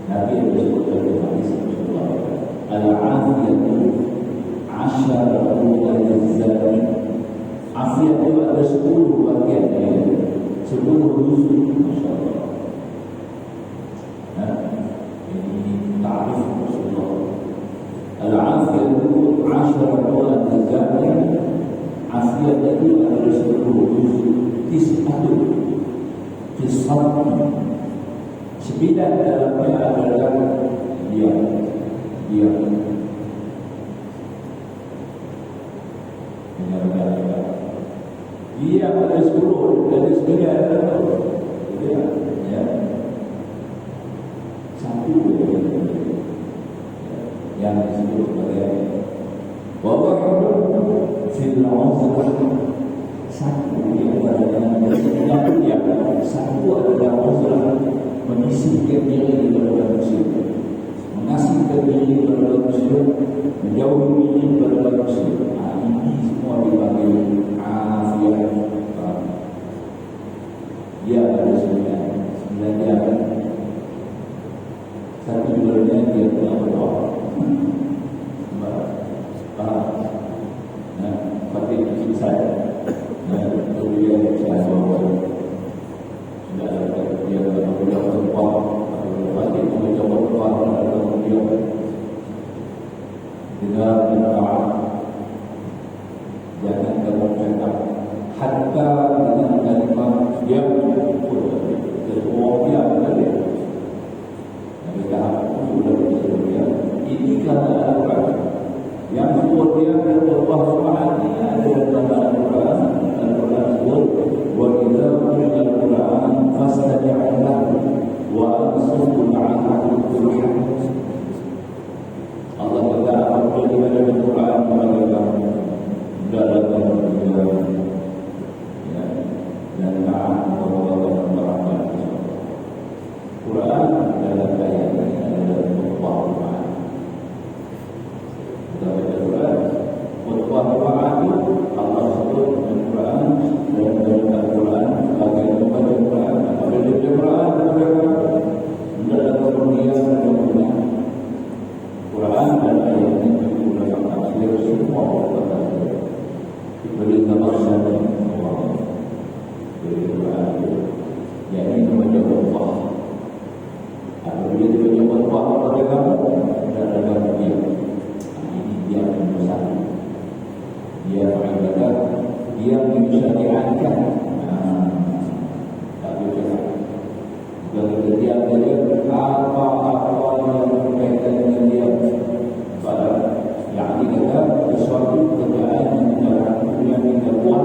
Nabi yang disebut dalam hadis Rasulullah, Ini ta'rif Rasulullah. Al-afiyatu 'asharatu al-ajza'in. Afiyat itu adalah 10 juz. Tis'atu tis'atu. 9 dalamnya adalah dia. Dia ada 10 dari 9 dia ya. Satu yang disebut sebagai bahwa fil uzlah. Satu yang satu adalah uzlah, menyisihkan diri daripada manusia, mengasihkan diri daripada manusia, menjauhi diri daripada manusia. Ini semua dipanggil afiyah. Dia ada 9 dia. Satu jualnya dia telah berdoa. Fatih kecil saya. Kemudian saya bawa. Sudah ada dia berdoa berdoa. Fatih mencoba berdoa dalam dia. Dengan berdoa. Jangan kamu cakap hatta dengan kalimat dia berdoa dia tadi. Ini kata Al-Quran yang sebut dia Allah SWT adalah dalam Al-Quran. Al-Quran sebut wa idza quri'a al-Quran fastami'u lahu wa ansitu ma'ahu turham. Allah kata apabila dibaca Al-Quran maka kamu hendaklah berdiam dan taat kepada Allah Subhanahu. Quran dalam ayat ini adalah khutbah. Kita baca Quran, khutbah itu Allah sebut dalam Quran dan dalam Al-Quran sebagai membaca Quran. Apabila dibaca Quran, hendaklah berdiam dan berdiam. Quran dan ayat ini menggunakan tafsir semua kata diberi nama syarah Allah. Dari Quran, yakni membaca khutbah. Apabila dia berjumpa kepada kamu dan ada dia, ini dia yang besar. Dia beribadah, dia mensyariatkan. Tak boleh. Kalau dia ada apa-apa yang berkaitan dengan dia, pada yang dikata sesuatu kerjaan yang kita buat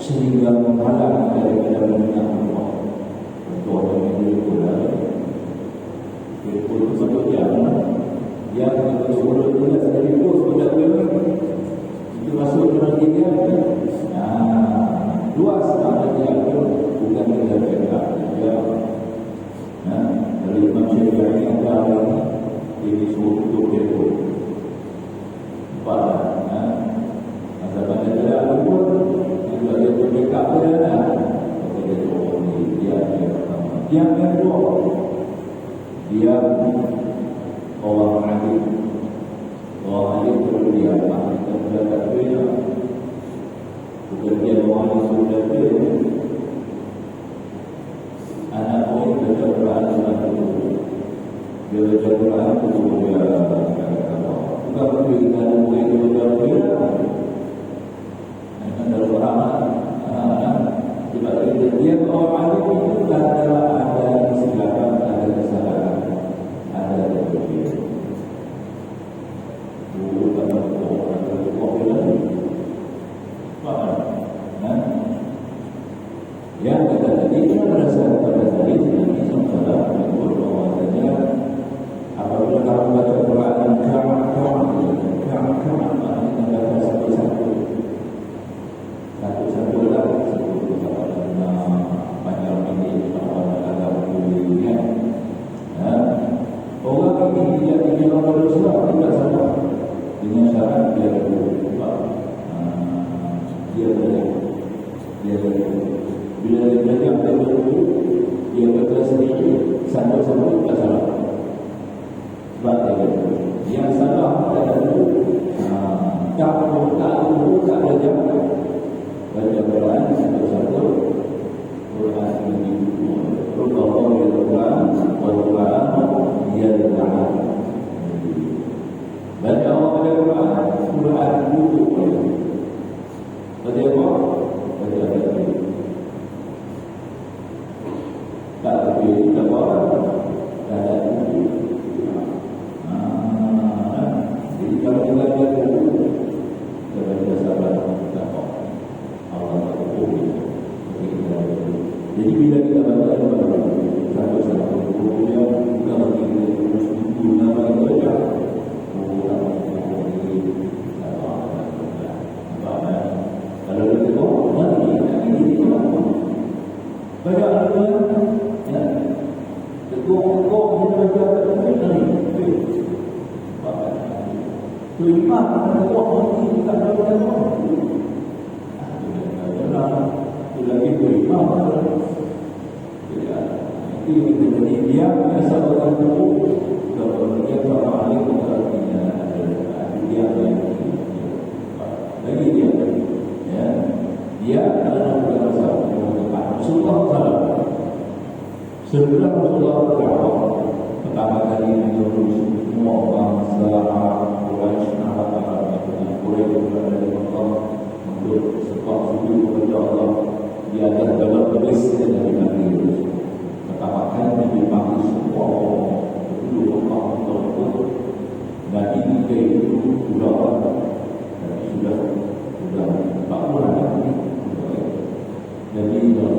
sehingga menghalang daripada mendengar Allah. Betul yang itu itu satu yang betul-betul tulis dari pos pada film itu masuk dalam dia. Luas ada dia bukan kita cakap dia. Dari Imam Syafi'i ada ini suatu itu pada masa pada dia pun juga dia bercakap dia yang kedua dia orang alim perlu dia kita tak beda bukan dia orang yang sudah beda anak orang baca Quran dia baca Quran itu dia bukan perlu kita boleh baca Quran dalam orang sebab dia orang alim itu ada kesilapan, ada kesalahan, ada kebaikan. Bukan orang yang kata tadi itu berdasarkan pada hadis Nabi SAW bahwasanya apabila kamu baca Quran baca satu-satu lah panjang ini orang ini tidak dibilang manusia tidak sama dengan syarat dia berubah dia bila dia belajar dia berkata sendiri satu-satu tak salah sebab yang salah adalah tak belajar baca Quran satu-satu Quran ini Quran Jadi bila kita baca satu-satu buku yang bukan lagi buku nama itu saja. Kalau kita tengok lagi ini banyak ada ya. Tekuk-tekuk kita baca tadi. Kelima tekuk nanti kita baca itu lagi kelima. Itu jadi dia biasa orang itu kalau dia sama ahli berarti ada dia lagi dia ya dia adalah berasa Rasulullah SAW sebelum Rasulullah pertama kali menyuruh semua bangsa Quraisy Quraisy dari Allah untuk sebab sujud kepada Allah di atas dalam tulis dari Nabi pertama kali dipanggil semua itu Allah untuk dan ini itu sudah 4 bulan lagi. Jadi kalau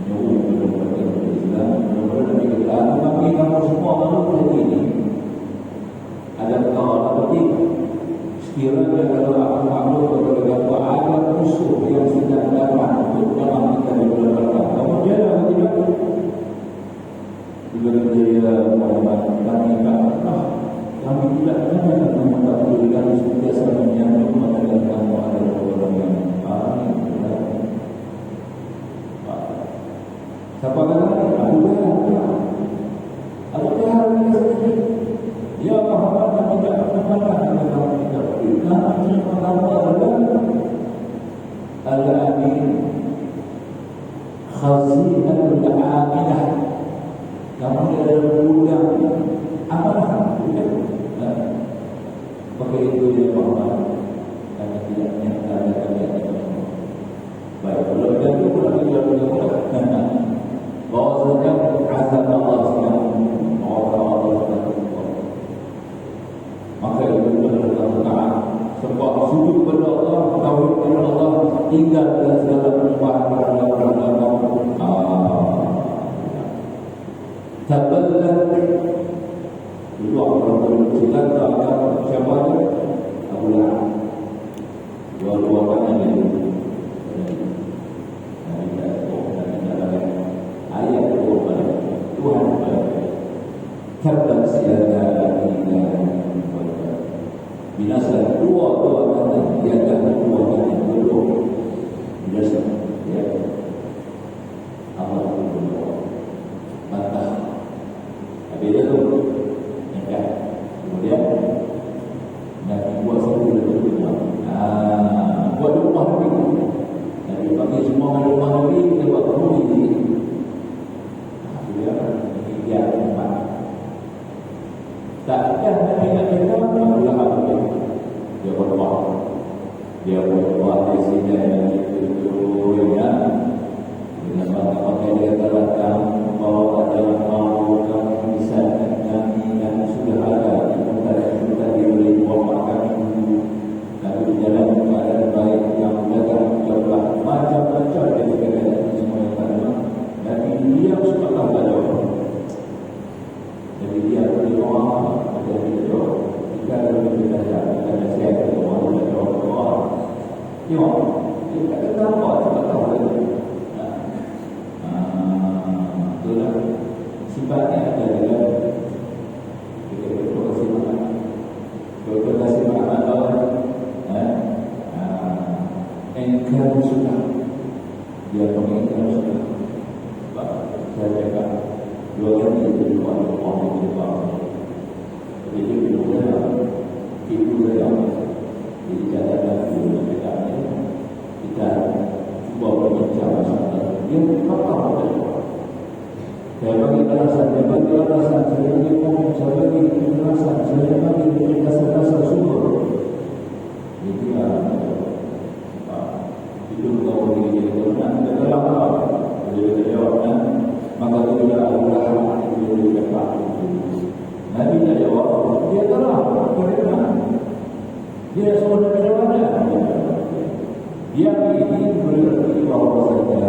menyuruh kepada Islam, kepada Nabi tapi kamu semua malu jadi ini ada perkara penting. Sekiranya kalau aku malu kepada ada musuh yang sedang dapat untuk dalam kita di bulan berkah, kamu jangan tidak. Juga dia Muhammad kami tak pernah, kami tidak pernah mengetahuikan sentiasa menyambut mengatakan kamu adalah orang yang paling benar. Siapa kata Abu Jahal ini sendiri. Ya Muhammad kami tak pernah kamu tidak pernah. Kamu adalah Al-Amin Khazinatul Aminah. Kamu adalah gudang amanah. Pakai itu dia Muhammad. Karena tidak nyata ada kalian. Baik, kalau kita itu pula kita punya bahwasanya azab Allah sedang Allah maka itu benar-benar sebab sujud kepada Allah, tauhid kepada Allah, tinggal dalam segala perubahan taballat itu orang bercerita tentang siapa itu Abu Lahab dua-duanya itu ayat Tuhan taballat siada binasa dua-duanya dia akan dua-duanya belum binasa ya Allah mantap. Beda tu, ya. Kemudian Nabi buat satu rumah. Buat rumah Nabi. Nabi panggil semua rumah Nabi kita buat rumah ini. Dia tempat. Tak ada Nabi nak kata Allah apa dia berbuat. Dia berbuat di sini itu ya. Dengan pakai dia terangkan bahwa adalah mau kami bisa kami yang sudah ada kita diberi wawasan dulu tapi dalam keadaan baik yang dalam jumlah macam-macam dari keadaan semua yang ada tapi dia suka tahu ada orang jadi dia beri orang jadi dia jika ada kita ada siapa orang ada orang kita tahu apa tahu itulah sifatnya ada dalam berkasi makan Allah engkau suka dia pengingkar suka saya cakap dua kali itu dua orang itu jadi itu dia jadi catatan dulu kita cuba berbincang masalah dia apa saya bagi alasan, saya bagi saya bagi alasan, saya bagi dasar-dasar sumber. Jadi itu kau beri dia tuan, dalam apa? Dia jawabnya, maka itu tidak ada itu dia kata. Nabi tak jawab, dia terang, bagaimana? Dia sudah berjawabnya. Dia ini berarti bahawa saja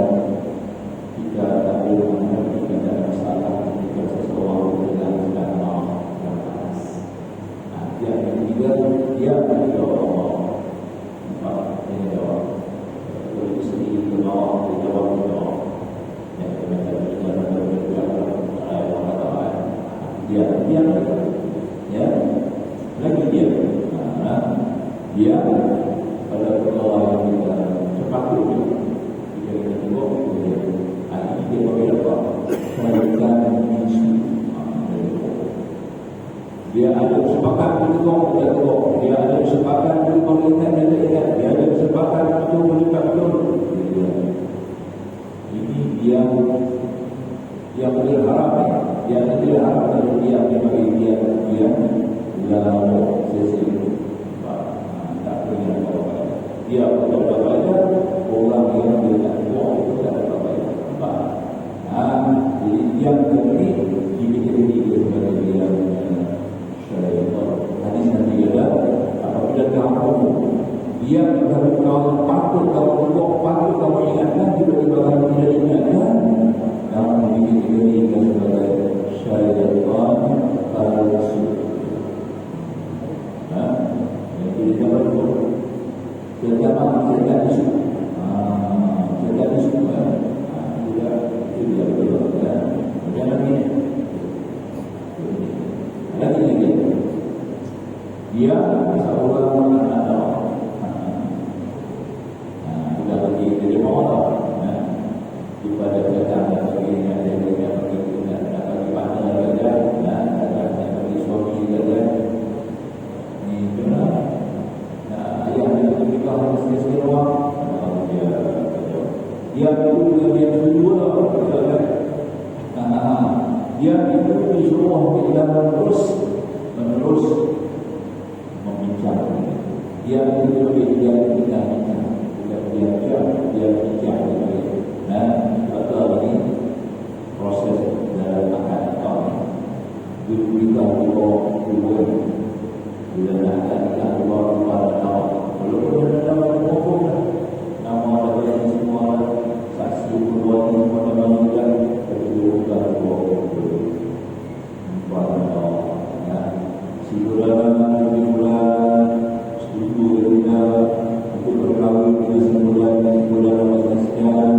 dia ada kesempatan untuk mengingat dan ingat, dia ada kesempatan untuk mendekat betul. Ini yang berharap, yang tidak harap dari dia bagi dia dalam sesi tak punya apa-apa. Dia apa-apa orang yang tidak kuat itu tak apa-apa. Jadi yang ini dipikir sebagai dia syaitan. Hadis Nabi adalah apabila kamu dia berkata patut kamu tengok, patut kamu ingatkan, tiba-tiba kamu tidak ingatkan, kamu dipikir dia sebagai syaitan palsu. Jadi jangan lupa kita isu, juga itu dia betul kan? Jangan ini. Lagi dia seorang anak Allah. Sudah pergi dari Allah. Daripada kita bagi kita bagi partner saja, bagi suami saja. Ini benar. Ayah itu kita harus sesuai. Dia itu dia kedua, dia itu disuruh kita menerus membincang. Dia itu dia bincang, dia bincang. Atau ini proses dalam makan kau. Kita bila nak kita keluar tahu. Kalau ada maupun nama ada semua saksi perbuatan pada manusia juga bulan setuju kita untuk berkahwin dengan sebulan sekian.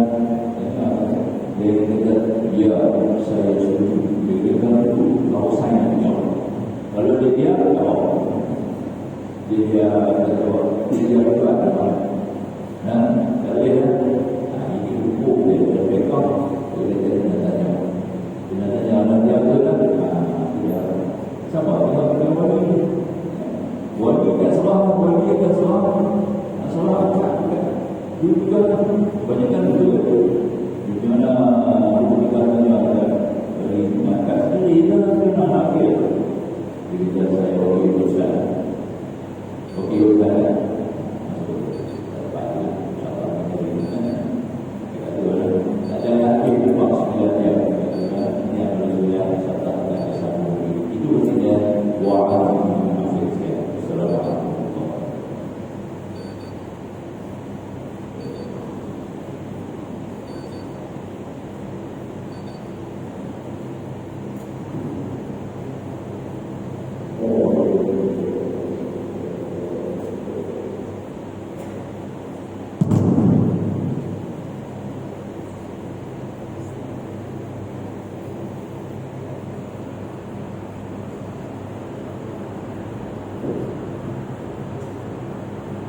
Dia kata ya saya setuju. Dia kata kalau saya kalau dia dia buat apa? Kalau ini hukum dia berbekal, dia tanya dia tu dia sama dengan wali kan salah, dia juga kebanyakan betul